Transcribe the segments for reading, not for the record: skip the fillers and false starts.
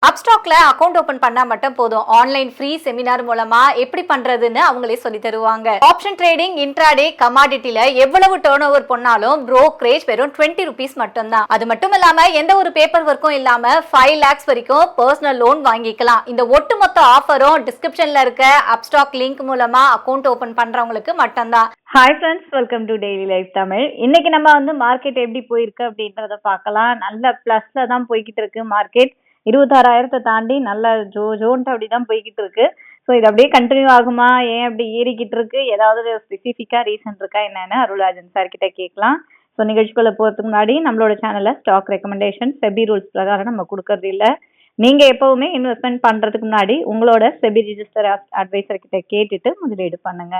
அப்ஸ்டாக்ல account open பண்ணா மட்டும் போதும். ஆன்லைன் ஃப்ரீ செமினார் மூலமா எப்படி பண்றதுன்னு அவங்களே சொல்லி தருவாங்க. ஆப்ஷன் ட்ரேடிங், இன்ட்ராடே, கமாடிட்டில எவ்வளவு டர்ன் ஓவர் பண்ணாலும் brokerage வெறும் 20 rupees மட்டும் தான். அது மட்டும் இல்லாம எந்த ஒரு பேப்பர் ஒர்க்கும் இல்லாம 5 lakhs வரைக்கும் பர்சனல் லோன் வாங்கிக்கலாம். இந்த ஒட்டுமொத்த ஆஃபரும் டிஸ்கிரிப்ஷன்ல இருக்க அப்ஸ்டாக் லிங்க் மூலமா அக்கவுண்ட் ஓபன் பண்றவங்களுக்கு மட்டும்தான். Hi friends, welcome to daily life Tamil. இன்னைக்கு நம்ம மார்க்கெட் எப்படி போயிருக்கு அப்படின்றத பார்க்கலாம். நல்ல ப்ளஸ்ல தான் போய்கிட்டு இருக்கு மார்க்கெட். 26,000 தாண்டி நல்ல ஜோன்ட்டு அப்படி தான் போய்கிட்டு இருக்கு. ஸோ இது அப்படியே கண்டினியூ ஆகுமா, ஏன் அப்படி ஏறிக்கிட்டு இருக்கு, ஏதாவது ஸ்பெசிஃபிக்காக ரீசன் இருக்கா என்னன்னு அருள்ராஜன் சார் கிட்ட கேட்கலாம். ஸோ நிகழ்ச்சிக்குள்ள போகிறதுக்கு முன்னாடி நம்மளோட சேனலில் ஸ்டாக் ரெக்கமெண்டேஷன் செபி ரூல்ஸ் பிரகாரம் நம்ம கொடுக்கறது இல்லை. நீங்கள் எப்போவுமே இன்வெஸ்ட்மெண்ட் பண்ணுறதுக்கு முன்னாடி உங்களோட செபி ரிஜிஸ்டர் அட்வைசர் கிட்ட கேட்டுட்டு முதலீடு பண்ணுங்க.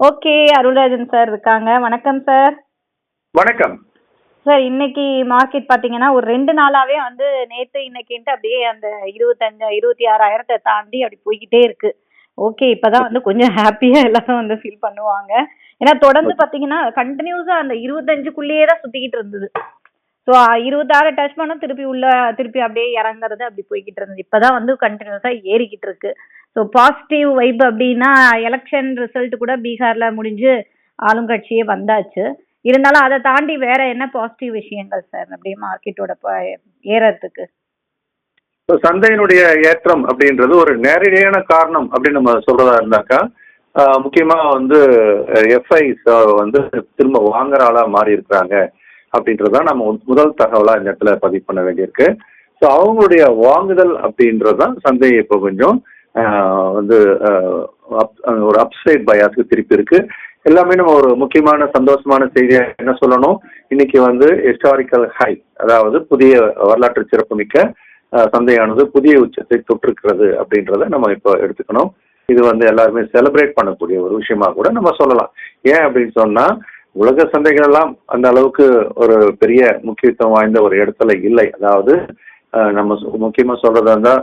ஓகே, அருள்ராஜன் சார் இருக்காங்க. வணக்கம் சார். வணக்கம் சார். இன்னைக்கு மார்க்கெட் பார்த்தீங்கன்னா ஒரு 2 நாளாவே நேற்று இன்னைக்குன்ட்டு அப்படியே அந்த 26,000 தாண்டி அப்படி போய்கிட்டே இருக்கு. ஓகே, இப்பதான் கொஞ்சம் ஹாப்பியா எல்லாரும் ஃபீல் பண்ணுவாங்க. ஏன்னா தொடர்ந்து பார்த்தீங்கன்னா கண்டினியூஸா அந்த 25க்குள்ளேயே தான் சுத்திக்கிட்டு இருந்தது. ஸோ 26 டச் பண்ணும், திருப்பி அப்படியே இறங்குறது அப்படி போய்கிட்டு இருந்தது. இப்பதான் கண்டினியூஸா ஏறிக்கிட்டு இருக்கு. ஸோ பாசிட்டிவ் வைப் அப்படின்னா எலெக்ஷன் ரிசல்ட் கூட பீகார்ல முடிஞ்சு ஆளுங்கட்சியே வந்தாச்சு. இருந்தாலும் அதை தாண்டி வேற என்ன பாசிட்டிவ் விஷயங்கள் சார் அப்படியே மார்க்கெட்டோட ஏறதுக்கு? சந்தையினுடைய ஏற்றம் அப்படின்றது ஒரு நேரடியான காரணம் அப்படின்னு நம்ம சொல்றதா இருந்தாக்கா, முக்கியமா எஃப்ஐஸ் திரும்ப வாங்குற ஆளா மாறி இருக்கிறாங்க அப்படின்றதான் நம்ம முதல் தகவலா இந்த இடத்துல பதிவு பண்ண வேண்டியிருக்கு. ஸோ அவங்களுடைய வாங்குதல் அப்படின்றதான் சந்தையை இப்போ கொஞ்சம் ஒரு அப்சைட் பயாஸ்க்கு திருப்பி இருக்கு. எல்லாமே நம்ம ஒரு முக்கியமான சந்தோஷமான செய்தியா என்ன சொல்லணும், இன்னைக்கு ஹிஸ்டாரிக்கல் ஹை, அதாவது புதிய வரலாற்று சிறப்புமிக்க சந்தையானது புதிய உச்சத்தை தொற்றிருக்கிறது அப்படின்றத நம்ம இப்போ எடுத்துக்கணும். இது எல்லாருமே செலிப்ரேட் பண்ணக்கூடிய ஒரு விஷயமா கூட நம்ம சொல்லலாம். ஏன் அப்படின்னு சொன்னா, உலக சந்தைகள் எல்லாம் அந்த அளவுக்கு ஒரு பெரிய முக்கியத்துவம் வாய்ந்த ஒரு இடத்துல இல்லை. அதாவது நம்ம முக்கியமா சொல்றதா இருந்தா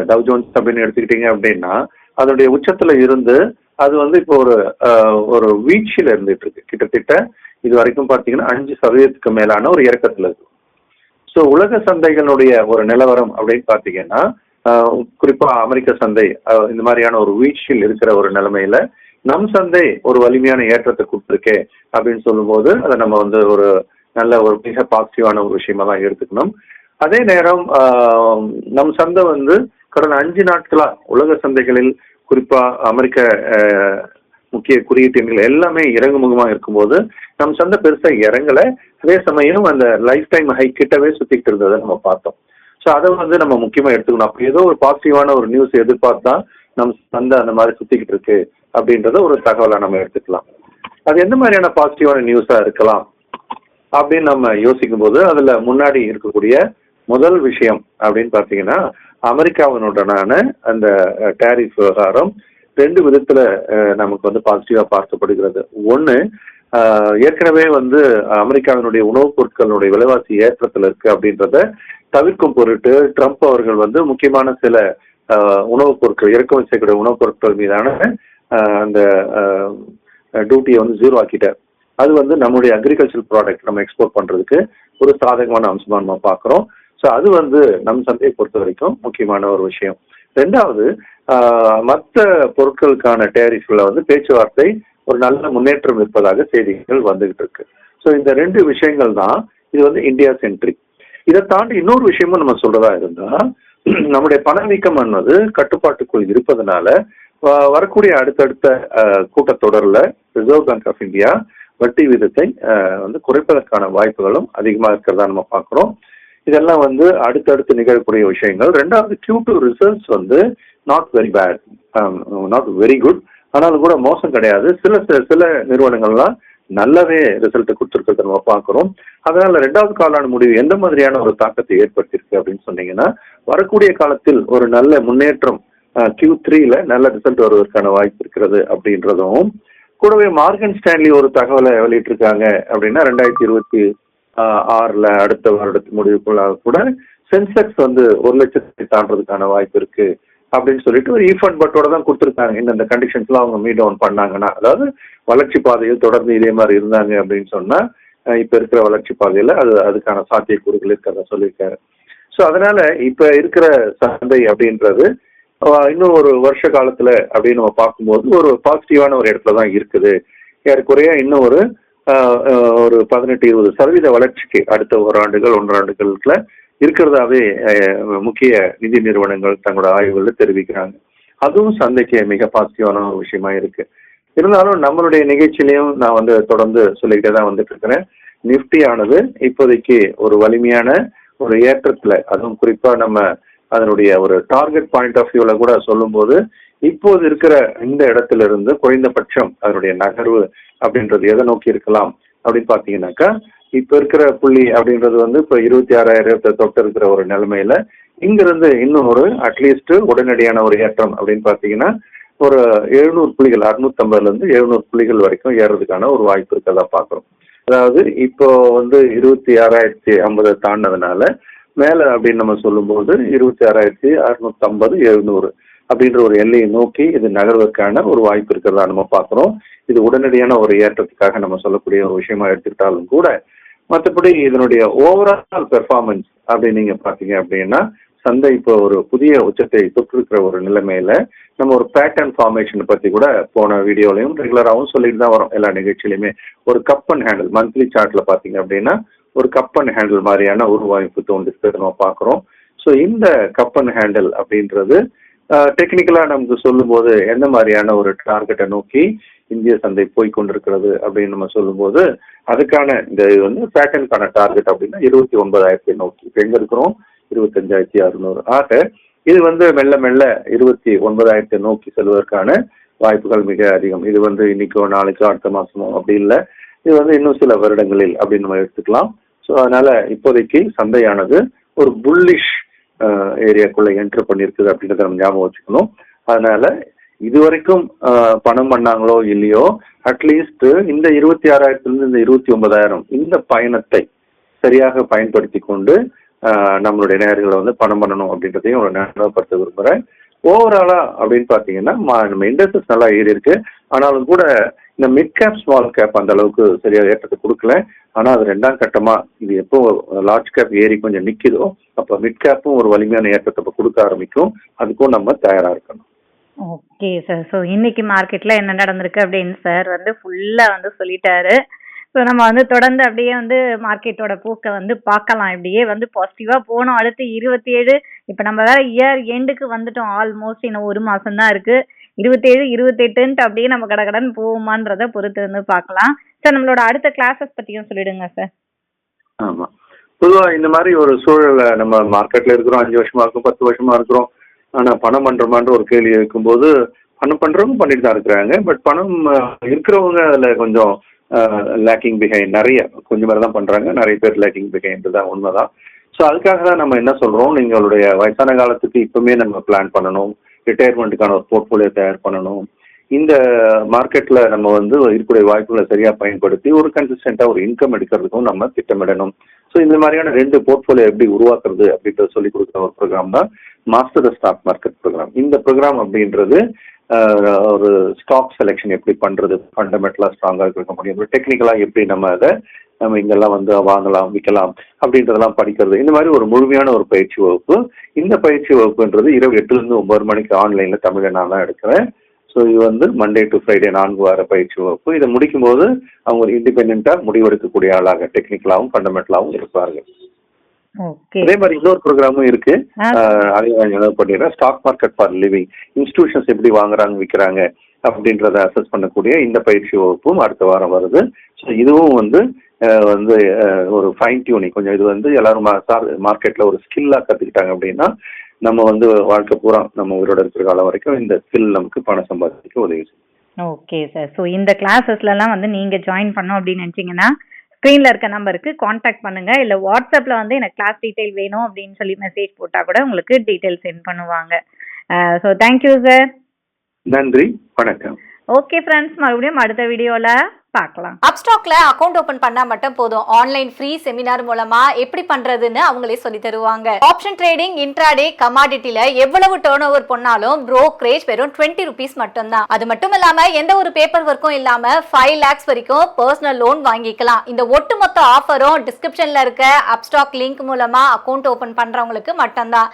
டவ் ஜோன்ஸ் அப்படின்னு எடுத்துக்கிட்டீங்க அப்படின்னா அதனுடைய உச்சத்துல இருந்து அது இப்போ ஒரு வீழ்ச்சியில இருந்துட்டு இருக்கு. கிட்டத்தட்ட இது வரைக்கும் பார்த்தீங்கன்னா 5% மேலான ஒரு இறக்கத்துல இருக்கு. ஸோ உலக சந்தைகளுடைய ஒரு நிலவரம் அப்படின்னு பார்த்தீங்கன்னா, குறிப்பா அமெரிக்க சந்தை இந்த மாதிரியான ஒரு வீழ்ச்சியில் இருக்கிற ஒரு நிலைமையில நம் சந்தை ஒரு வலிமையான ஏற்றத்தை கொடுத்துருக்கே அப்படின்னு சொல்லும்போது அதை நம்ம ஒரு நல்ல ஒரு மிக பாசிட்டிவான ஒரு விஷயமா தான் எடுத்துக்கணும். அதே நேரம் நம் சந்தை கடந்த 5 நாட்களா உலக சந்தைகளில் குறிப்பா அமெரிக்க முக்கிய குறியீட்டு எண்கள் எல்லாமே இறங்குமுகமா இருக்கும்போது நம் சந்தை பெருசா இறங்கல. அதே சமயம் அந்த லைஃப் டைம் ஹை கிட்டவே சுத்திட்டு இருந்ததை நம்ம பார்த்தோம். ஸோ அதை நம்ம முக்கியமா எடுத்துக்கணும். அப்போ ஏதோ ஒரு பாசிட்டிவான ஒரு நியூஸ் எதிர்பார்த்தா நம் சந்தை அந்த மாதிரி சுத்திக்கிட்டு இருக்கு அப்படின்றத ஒரு தகவலா நம்ம எடுத்துக்கலாம். அது எந்த மாதிரியான பாசிட்டிவான நியூஸா இருக்கலாம் அப்படின்னு நம்ம யோசிக்கும் போது அதுல முன்னாடி இருக்கக்கூடிய முதல் விஷயம் அப்படின்னு பார்த்தீங்கன்னா, அமெரிக்காவினுடனான அந்த டேரிஃப் விவகாரம் 2 விதத்துல நமக்கு பாசிட்டிவா பார்க்கப்படுகிறது. ஒண்ணு, ஏற்கனவே அமெரிக்காவினுடைய உணவுப் பொருட்களுடைய விலைவாசி ஏற்றத்துல இருக்கு அப்படின்றத தவிர்க்கும் பொருட்டு ட்ரம்ப் அவர்கள் முக்கியமான சில உணவுப் பொருட்கள், இறக்குமதி செய்யக்கூடிய உணவுப் பொருட்கள் மீதான அந்த டியூட்டியை 0 ஆக்கிட்டார். அது நம்முடைய அக்ரிகல்ச்சர் ப்ராடக்ட் நம்ம எக்ஸ்போர்ட் பண்றதுக்கு ஒரு சாதகமான அம்சமா நம்ம பார்க்கிறோம். ஸோ அது நம் சந்தையை பொறுத்த வரைக்கும் முக்கியமான ஒரு விஷயம். 2வது, மற்ற பொருட்களுக்கான டேரிஃப்ல பேச்சுவார்த்தை ஒரு நல்ல முன்னேற்றம் இருப்பதாக செய்திகள் வந்துகிட்டு இருக்கு. ஸோ இந்த 2 விஷயங்கள் தான் இது இந்தியா சென்ட்ரிக். இதை தாண்டி இன்னொரு விஷயமும் நம்ம சொல்றதா இருந்தா, நம்முடைய பணவீக்கம் கட்டுப்பாட்டுக்குள் இருப்பதனால வரக்கூடிய அடுத்தடுத்த கூட்டத்தொடர்ல ரிசர்வ் பேங்க் ஆஃப் இந்தியா வட்டி விதத்தை குறைப்பதற்கான வாய்ப்புகளும் அதிகமா இருக்கிறதா நம்ம பார்க்கிறோம். இதெல்லாம் அடுத்தடுத்து நிகழக்கூடிய விஷயங்கள். 2வது, Q2 results not very bad, not very good, ஆனாலும் கூட மோசம் கிடையாது. சில நிறுவனங்கள்லாம் நல்லாவே ரிசல்ட் கொடுத்துருக்கிறத நம்ம பார்க்கிறோம். அதனால 2வது காலாண்டு முடிவு எந்த மாதிரியான ஒரு தாக்கத்தை ஏற்படுத்தியிருக்கு அப்படின்னு சொன்னீங்கன்னா, வரக்கூடிய காலத்தில் ஒரு நல்ல முன்னேற்றம் Q3ல நல்ல ரிசல்ட் வருவதற்கான வாய்ப்பு இருக்கிறது அப்படின்றதும் கூடவே மார்கன் ஸ்டான்லி ஒரு தகவலை வெளியிட்டிருக்காங்க. அப்படின்னா 2026 அடுத்த வருடத்து முடிவுக்குள்ளாக கூட சென்செக்ஸ் 1 லட்சத்தை தாண்டதுக்கான வாய்ப்பு இருக்கு அப்படின்னு சொல்லிட்டு ஒரு ஈஃபண்ட் பட்டோட தான் கொடுத்துருக்காங்க. இந்த கண்டிஷன்ஸ்லாம் அவங்க மீட் டவுன் பண்ணாங்கன்னா, அதாவது வளர்ச்சி பாதையில் தொடர்ந்து இதே மாதிரி இருந்தாங்க அப்படின்னு சொன்னா இப்ப இருக்கிற வளர்ச்சி பாதையில அதுக்கான சாத்தியக்கூறுகள் இருக்கிறத சொல்லியிருக்காரு. ஸோ அதனால இப்ப இருக்கிற சந்தை அப்படின்றது இன்னும் ஒரு வருஷ காலத்துல அப்படின்னு நம்ம பார்க்கும்போது ஒரு பாசிட்டிவான ஒரு இடத்துல தான் இருக்குது. ஏறக்குறைய இன்னும் ஒரு 18-20% வளர்ச்சிக்கு அடுத்த ஓராண்டுகள் 1.5 ஆண்டுகளுக்குள்ள இருக்கிறதாவே முக்கிய நிதி நிறுவனங்கள் தங்களோட ஆய்வுகள் தெரிவிக்கிறாங்க. அதுவும் சந்தைக்கு மிக பாசிட்டிவான ஒரு விஷயமா இருக்கு. இருந்தாலும் நம்மளுடைய நிகழ்ச்சியிலையும் நான் வந்து தொடர்ந்து சொல்லிக்கிட்டே தான் வந்துட்டு இருக்கிறேன். நிஃப்டி ஆனது இப்போதைக்கு ஒரு வலிமையான ஒரு ஏற்றத்துல, அதுவும் குறிப்பா நம்ம அதனுடைய ஒரு டார்கெட் பாயிண்ட் ஆஃப் வியூல கூட சொல்லும்போது இப்போது இருக்கிற இந்த இடத்துல இருந்து குறைந்தபட்சம் அதனுடைய நகர்வு அப்படின்றது எதை நோக்கி இருக்கலாம் அப்படின்னு பாத்தீங்கன்னாக்கா, இப்ப இருக்கிற புள்ளி அப்படின்றது வந்து இப்ப 26,000 தொட்டு இருக்கிற ஒரு நிலைமையில இங்கிருந்து இன்னும் ஒரு அட்லீஸ்ட் உடனடியான ஒரு ஏற்றம் அப்படின்னு பாத்தீங்கன்னா ஒரு 700 புள்ளிகள், 650 இருந்து 700 புள்ளிகள் வரைக்கும் ஏறதுக்கான ஒரு வாய்ப்பு இருக்கிறதா பாக்குறோம். அதாவது இப்போ வந்து 26,050 தாண்டதுனால மேல அப்படின்னு நம்ம சொல்லும்போது 26,650 700 அப்படின்ற ஒரு எல்லையை நோக்கி இது நகர்வதற்கான ஒரு வாய்ப்பு இருக்கிறதா நம்ம பாக்குறோம். இது உடனடியான ஒரு ஏற்றத்துக்காக நம்ம சொல்லக்கூடிய ஒரு விஷயமா எடுத்துக்கிட்டாலும் கூட, மற்றபடி இதனுடைய ஓவரால் பெர்ஃபார்மன்ஸ் அப்படின்னு நீங்க பாத்தீங்க அப்படின்னா சந்தை இப்போ ஒரு புதிய உச்சத்தை தொற்றிருக்கிற ஒரு நிலைமையில நம்ம ஒரு பேட்டர்ன் ஃபார்மேஷன் பத்தி கூட போன வீடியோலையும் ரெகுலராகவும் சொல்லிட்டு தான் வரோம். எல்லா நிகழ்ச்சியிலுமே ஒரு கப் அண்ட் ஹேண்டில் மந்த்லி சார்ட்ல பாத்தீங்க அப்படின்னா ஒரு கப் அண்ட் ஹேண்டில் மாதிரியான ஒரு வாய்ப்பு தோன்றிருக்கிறது நம்ம பாக்குறோம். ஸோ இந்த கப் அண்ட் ஹேண்டில் அப்படின்றது டெக்னிக்கலா நமக்கு சொல்லும் போது என்ன மாதிரியான ஒரு டார்கெட்டை நோக்கி இந்திய சந்தை போய் கொண்டிருக்கிறது அப்படின்னு நம்ம சொல்லும்போது அதுக்கான இந்த இது வந்து பேட்டர்னுக்கான டார்கெட் அப்படின்னா 29,000 நோக்கி இப்போ எங்க இருக்கிறோம் 25,600. ஆக இது வந்து மெல்ல மெல்ல 29,000 நோக்கி செல்வதற்கான வாய்ப்புகள் மிக அதிகம். இது வந்து இன்னைக்கோ நாளைக்கோ அடுத்த மாசமோ அப்படி இல்லை, இது வந்து இன்னும் சில வருடங்களில் அப்படின்னு நம்ம எடுத்துக்கலாம். ஸோ அதனால இப்போதைக்கு சந்தையானது ஒரு புல்லிஷ் ஏரியாக்குள்ள என்டர் பண்ணியிருக்குது அப்படின்றத நம்ம ஞாபகம் வச்சுக்கணும். அதனால இதுவரைக்கும் பணம் பண்ணாங்களோ இல்லையோ அட்லீஸ்ட் இந்த 26,000 இந்த 29,000 இந்த பயணத்தை சரியாக பயன்படுத்தி கொண்டு நம்மளுடைய நேர்களை வந்து பணம் பண்ணணும் அப்படின்றதையும் ஒரு ஞாபகப்படுத்த விரும்புகிறேன். ஓவராலா அப்படின்னு பார்த்தீங்கன்னா நம்ம இண்டஸ்ட்ரீஸ் நல்லா ஏறி இருக்கு. ஆனாலும் கூட இந்த மிட் கேப் ஸ்மால் கேப் அந்த அளவுக்கு சரியாக ஏற்றத்தை கொடுக்கல. ஆனால் அது 2ஆம் கட்டமா இது எப்போ லார்ஜ் கேப் ஏறி கொஞ்சம் நிற்குதோ அப்போ மிட் கேப்பும் ஒரு வலிமையான ஏற்றத்தை இப்போ கொடுக்க ஆரம்பிக்கும். அதுக்கும் நம்ம தயாரா இருக்கணும். Okay sir. ஸோ இன்னைக்கு மார்க்கெட்ல என்ன நடந்திருக்கு அப்படின்னு சார் வந்து ஃபுல்லா வந்து சொல்லிட்டாரு. ஸோ நம்ம வந்து தொடர்ந்து அப்படியே வந்து மார்க்கெட்டோட போக்கை வந்து பார்க்கலாம். இப்படியே வந்து பாசிட்டிவா போனோம். அடுத்து 27 இப்போ நம்ம வேற இயர் எண்டுக்கு வந்துட்டோம். ஆல்மோஸ்ட் இன்னும் ஒரு மாசம் தான் இருக்கு. 27 28 அப்படியே நம்ம கடகடன்னு போகுமான்றத பொறுத்து வந்து பார்க்கலாம். சார் நம்மளோட அடுத்த கிளாஸஸ் பத்தியும் சொல்லிடுங்க சார். ஆமா, பொதுவாக இந்த மாதிரி ஒரு சூழல்ல நம்ம மார்க்கெட்ல இருக்கிறோம், 5 வருஷமா இருக்கும் 10 வருஷமா இருக்கிறோம். ஆனா பணம் பண்றோமான்ற ஒரு கேள்வி இருக்கும்போது பணம் பண்றவங்க பண்ணிட்டு தான் இருக்கிறாங்க. பட் பணம் இருக்கிறவங்க அதுல கொஞ்சம் லேக்கிங் பிஹைண்ட், நிறைய கொஞ்சம் பேர் தான் பண்றாங்க, நிறைய பேர் லேக்கிங் பிஹைண்ட் தான் உண்மைதான். ஸோ அதுக்காக தான் நம்ம என்ன சொல்றோம், நீங்களுடைய வயசான காலத்துக்கு இப்பவுமே நம்ம பிளான் பண்ணணும், ரிட்டையர்மெண்ட்டுக்கான ஒரு போர்ட்ஃபோலியோ தயார் பண்ணணும். இந்த மார்க்கெட்ல நம்ம வந்து இருக்கக்கூடிய வாய்ப்புகளை சரியா பயன்படுத்தி ஒரு கன்சிஸ்டண்டா ஒரு இன்கம் எடுக்கிறதுக்கும் நம்ம திட்டமிடணும். ஸோ இந்த மாதிரியான 2 போர்ட்ஃபோலியோ எப்படி உருவாக்குறது அப்படின்றத சொல்லி கொடுக்குற ஒரு ப்ரோக்ராம் தான் master the stock market program. இந்த ப்ரோக்ராம் அப்படின்றது ஒரு ஸ்டாக் செலெக்ஷன் எப்படி பண்றது, ஃபண்டமெண்டலா ஸ்ட்ராங்கா இருக்க முடியும், டெக்னிக்கலா எப்படி நம்ம அதை நம்ம இங்கெல்லாம் வந்து வாங்கலாம் விற்கலாம் அப்படின்றதெல்லாம் படிக்கிறது, இந்த மாதிரி ஒரு முழுமையான ஒரு பயிற்சி வகுப்பு. இந்த பயிற்சி வகுப்புன்றது இரவு 8 to 9 மணிக்கு ஆன்லைன்ல தமிழை நான் தான் எடுக்கிறேன். ஸோ இது வந்து மண்டே டு ஃப்ரைடே 4 வார பயிற்சி வகுப்பு. இதை முடிக்கும் போது அவங்க இண்டிபெண்டா முடிவெடுக்கக்கூடிய ஆளாக டெக்னிக்கலாகவும் ஃபண்டமெண்டலாகவும் இருப்பார்கள். அதே மாதிரி இன்னொரு ப்ரோக்ராமும் இருக்கு, அதையும் பண்ணிடுறேன். Stock market for living, institutions எப்படி வாங்குறாங்க விற்கிறாங்க அப்படின்றத அசஸ் பண்ணக்கூடிய இந்த பயிற்சி வகுப்பும் அடுத்த வாரம் வருது. ஸோ இதுவும் வந்து ஒரு ஃபைன் டியூனிங், கொஞ்சம் இது வந்து எல்லாரும் மார்க்கெட்ல ஒரு ஸ்கில்லா கத்துக்கிட்டாங்க அப்படின்னா நம்ம வந்து வாழ்க்கை பூரா நம்ம உயிரோட இருக்கிற காலம் வரைக்கும் இந்த ஸ்கில் நமக்கு பணம் சம்பாதிக்க உதவி செய்யும். Okay sir. ஸோ இந்த கிளாஸஸ்லாம் வந்து நீங்க ஜாயின் பண்ணோம் அப்படின்னு நினைச்சீங்கன்னா ஸ்க்ரீன்ல இருக்க நம்பருக்கு காண்டாக்ட் பண்ணுங்க. இல்ல வாட்ஸ்அப்ல வந்து எனக்கு கிளாஸ் டீடைல் வேணும் அப்படின்னு சொல்லி மெசேஜ் போட்டா கூட உங்களுக்கு டீடைல் சென்ட் பண்ணுவாங்க. So thank you sir. நன்றி, வணக்கம். ஓகே ஃப்ரெண்ட்ஸ், மறுபடியும் அடுத்த வீடியோல பார்க்கலாம். அப்ஸ்டாக்ல அக்கவுண்ட் ஓபன் பண்ணா மட்டும் போதும். ஆன்லைன் ஃப்ரீ செமினார் மூலமா எப்படி பண்றதுன்னு அவங்களே சொல்லி தருவாங்க. ஆப்ஷன் ட்ரேடிங், இன்ட்ராடே, கமாடிட்டில எவ்வளவு டர்ன் ஓவர் பண்ணாலும் brokerage வெறும் 20 rupees மட்டும்தான். அது மட்டும் இல்லாம எந்த ஒரு பேப்பர் ஒர்க்கும் இல்லாம 5 lakhs வரைக்கும் பர்சனல் லோன் வாங்கிக்கலாம். இந்த ஒட்டுமொத்த ஆஃபரும் டிஸ்கிரிப்ஷன்ல இருக்க அப்ஸ்டாக் லிங்க் மூலமா அக்கவுண்ட் ஓபன் பண்றவங்களுக்கு மட்டும்தான்.